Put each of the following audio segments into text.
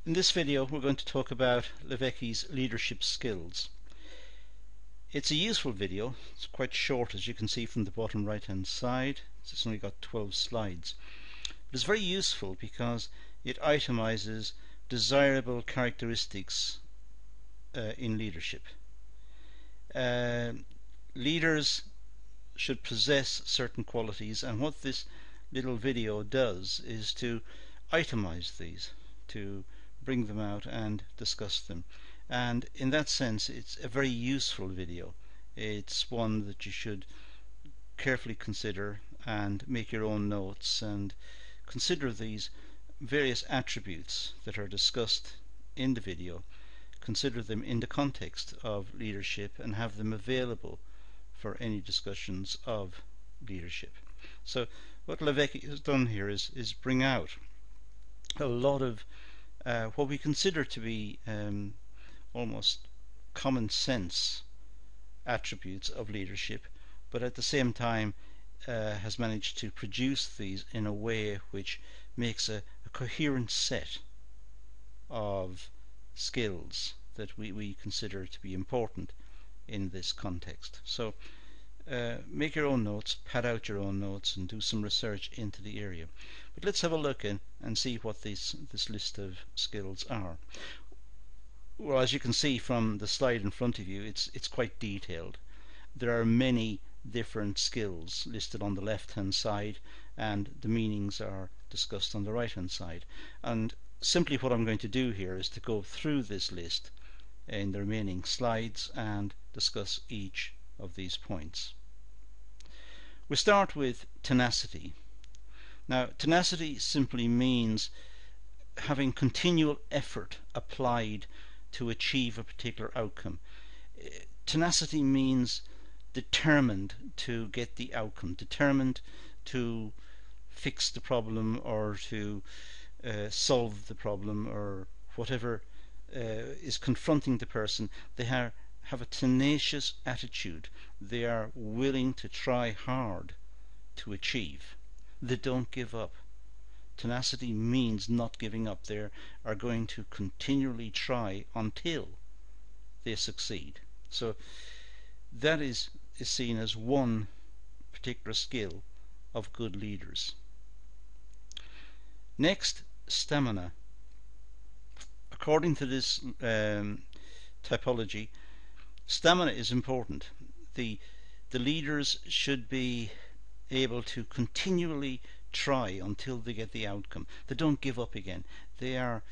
In this video we're going to talk about Levicki's leadership skills. It's a useful video. It's quite short, as you can see from the bottom right hand side. It's only got 12 slides. But it's very useful because it itemizes desirable characteristics in leadership. Leaders should possess certain qualities, and what this little video does is to itemize these, to bring them out and discuss them. And in that sense it's a very useful video. It's one that you should carefully consider and make your own notes and consider these various attributes that are discussed in the video. Consider them in the context of leadership and have them available for any discussions of leadership. So what Levicki has done here is bring out a lot of what we consider to be almost common sense attributes of leadership, but at the same time has managed to produce these in a way which makes a coherent set of skills that we consider to be important in this context. So make your own notes, pad out your own notes, and do some research into the area. But let's have a look in and see what this list of skills are. Well, as you can see from the slide in front of you, it's quite detailed. There are many different skills listed on the left hand side, and the meanings are discussed on the right hand side. And simply what I'm going to do here is to go through this list in the remaining slides and discuss each of these points. We start with tenacity. Now, tenacity simply means having continual effort applied to achieve a particular outcome. Tenacity means determined to get the outcome, determined to fix the problem or to solve the problem or whatever is confronting the person. They have a tenacious attitude. They are willing to try hard to achieve. They don't give up. Tenacity means not giving up. They are going to continually try until they succeed. So that is seen as one particular skill of good leaders. Next, stamina. According to this typology, stamina is important. The leaders should be able to continually try until they get the outcome. They don't give up again. They're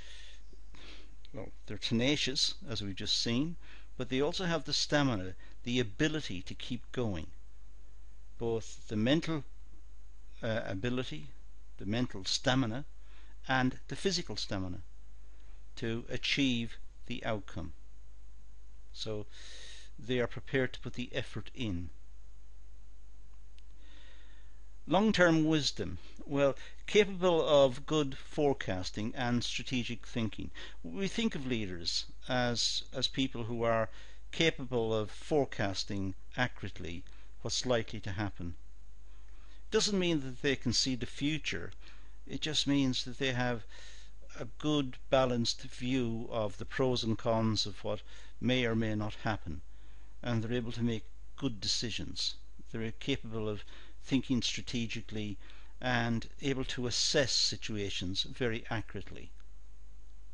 tenacious, as we've just seen, but they also have the stamina, the ability to keep going. Both the mental ability, the mental stamina, and the physical stamina to achieve the outcome. So they are prepared to put the effort in. Long-term wisdom. Well, capable of good forecasting and strategic thinking. We think of leaders as people who are capable of forecasting accurately what's likely to happen. It doesn't mean that they can see the future. It just means that they have a good balanced view of the pros and cons of what may or may not happen, and they're able to make good decisions. They're capable of thinking strategically and able to assess situations very accurately.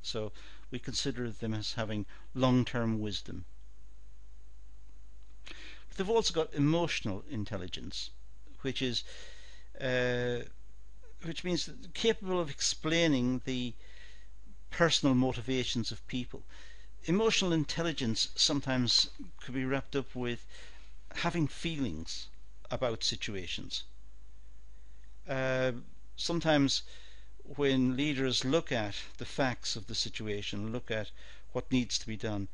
So we consider them as having long-term wisdom. But they've also got emotional intelligence, which means that capable of explaining the personal motivations of people. Emotional intelligence sometimes could be wrapped up with having feelings about situations. Sometimes when leaders look at the facts of the situation, look at what needs to be done,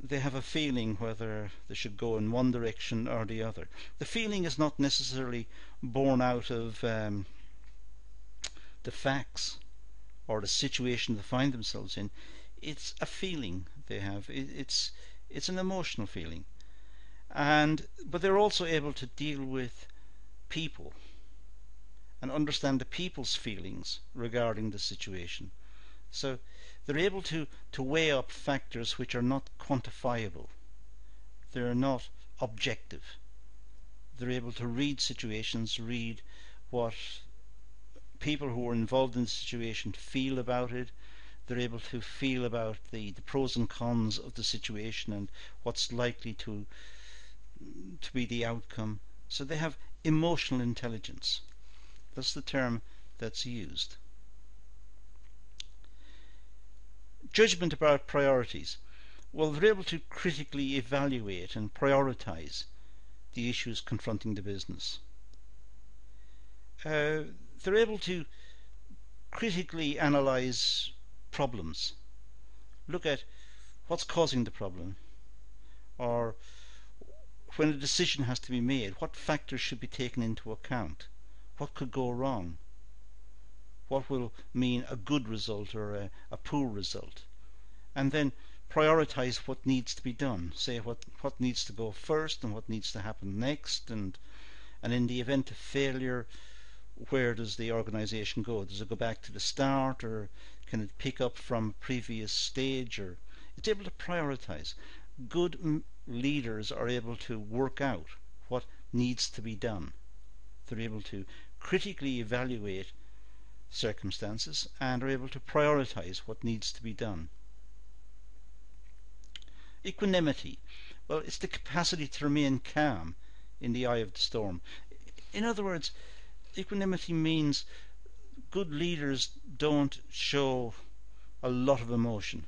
they have a feeling whether they should go in one direction or the other. The feeling is not necessarily born out of the facts or the situation they find themselves in. It's a feeling they have. It's an emotional feeling. But they're also able to deal with people and understand the people's feelings regarding the situation. So they're able to weigh up factors which are not quantifiable. They're not objective. They're able to read situations, read what people who are involved in the situation feel about it. They're able to feel about the pros and cons of the situation and what's likely to be the outcome. So they have emotional intelligence. That's the term that's used. Judgment about priorities. Well, they're able to critically evaluate and prioritize the issues confronting the business. They're able to critically analyze problems. Look at what's causing the problem, or when a decision has to be made, what factors should be taken into account, what could go wrong, what will mean a good result or a poor result, and then prioritize what needs to be done, say what needs to go first and what needs to happen next, and in the event of failure, where does the organization go? Does it go back to the start, or can it pick up from a previous stage? Or it's able to prioritize. Good leaders are able to work out what needs to be done. They're able to critically evaluate circumstances and are able to prioritize what needs to be done. Equanimity. Well, it's the capacity to remain calm in the eye of the storm. In other words, equanimity means good leaders don't show a lot of emotion.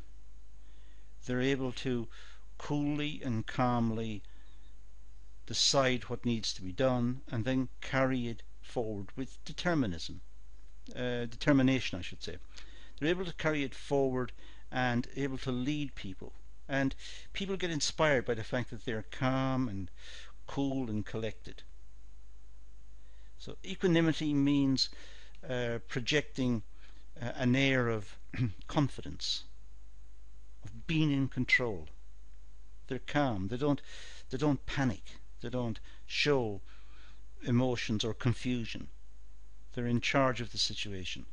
They're able to coolly and calmly decide what needs to be done and then carry it forward with determination, I should say. They're able to carry it forward and able to lead people. And people get inspired by the fact that they're calm and cool and collected. So equanimity means projecting an air of confidence, of being in control. They're calm. They don't panic. They don't show emotions or confusion. They're in charge of the situation.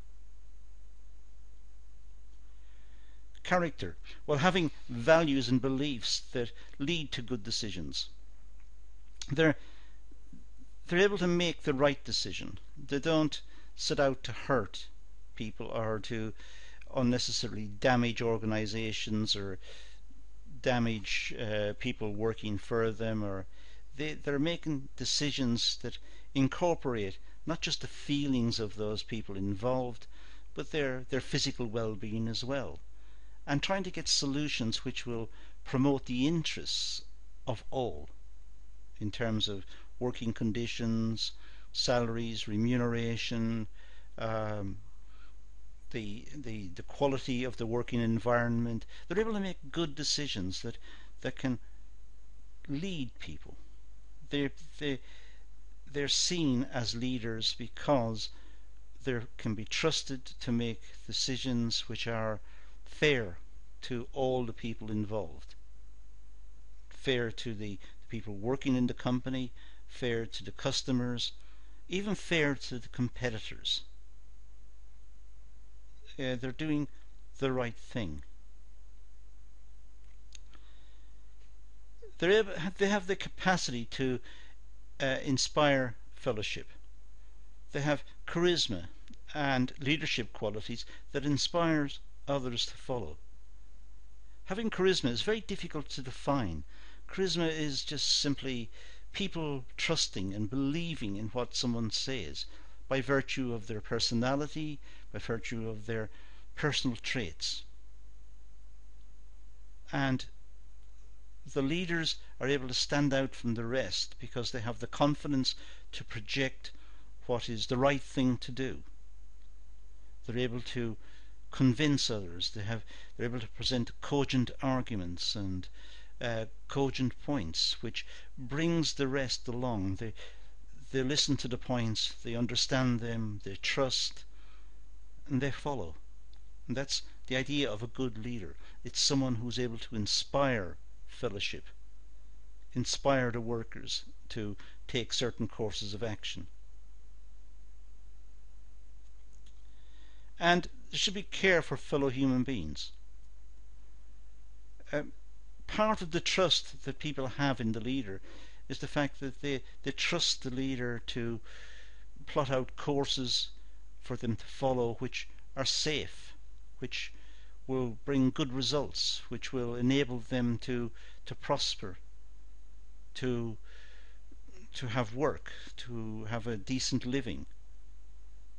Character. Well, having values and beliefs that lead to good decisions. They're able to make the right decision. They don't set out to hurt people or to unnecessarily damage organizations or damage people working for them, or they're making decisions that incorporate not just the feelings of those people involved, but their physical well-being as well, and trying to get solutions which will promote the interests of all in terms of working conditions, salaries, remuneration, the quality of the working environment. They're able to make good decisions that can lead people. They're seen as leaders because they can be trusted to make decisions which are fair to all the people involved, fair to the people working in the company, fair to the customers, even fair to the competitors. They're doing the right thing. They have the capacity to inspire fellowship. They have charisma and leadership qualities that inspires others to follow. Having charisma is very difficult to define. Charisma is just simply people trusting and believing in what someone says by virtue of their personality, by virtue of their personal traits. And the leaders are able to stand out from the rest because they have the confidence to project what is the right thing to do. They're able to convince others. They're able to present cogent arguments and cogent points, which brings the rest along. They listen to the points, they understand them, they trust, and they follow. And that's the idea of a good leader. It's someone who's able to inspire fellowship, inspire the workers to take certain courses of action. And there should be care for fellow human beings. Part of the trust that people have in the leader is the fact that they trust the leader to plot out courses for them to follow which are safe, which will bring good results, which will enable them to prosper, to have work, to have a decent living.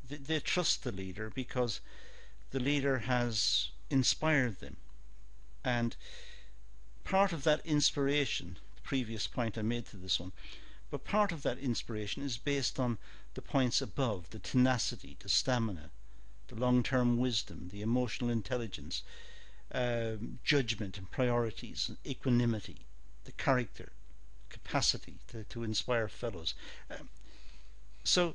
They trust the leader because the leader has inspired them. And part of that inspiration, the previous point I made to this one, but part of that inspiration is based on the points above: the tenacity, the stamina, the long-term wisdom, the emotional intelligence, judgment and priorities, equanimity, the character, capacity to inspire fellows. So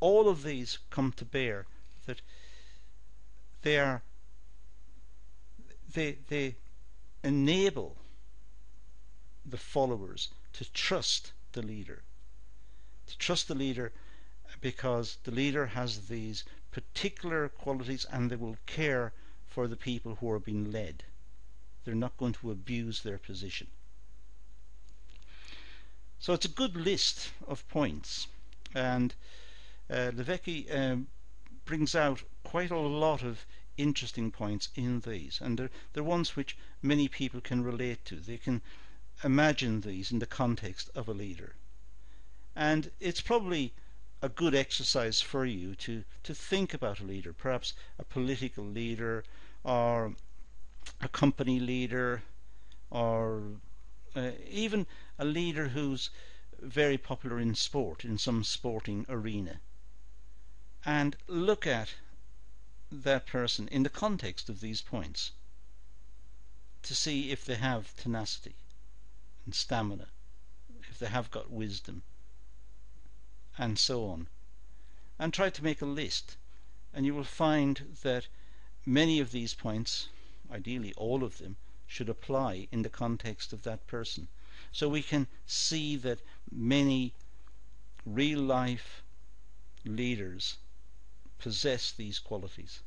all of these come to bear that they enable the followers to trust the leader. To trust the leader because the leader has these particular qualities, and they will care for the people who are being led. They're not going to abuse their position. So it's a good list of points, and Levicki brings out quite a lot of interesting points in these, and they're ones which many people can relate to. They can imagine these in the context of a leader, and it's probably a good exercise for you to think about a leader, perhaps a political leader or a company leader, or even a leader who's very popular in sport, in some sporting arena, and look at that person in the context of these points to see if they have tenacity and stamina, if they have got wisdom, and so on, and try to make a list, and you will find that many of these points, ideally all of them, should apply in the context of that person. So we can see that many real life leaders possess these qualities.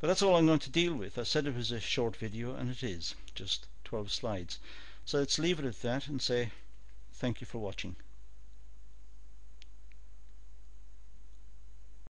But that's all I'm going to deal with. I said it was a short video, and it is just 12 slides. So let's leave it at that and say thank you for watching.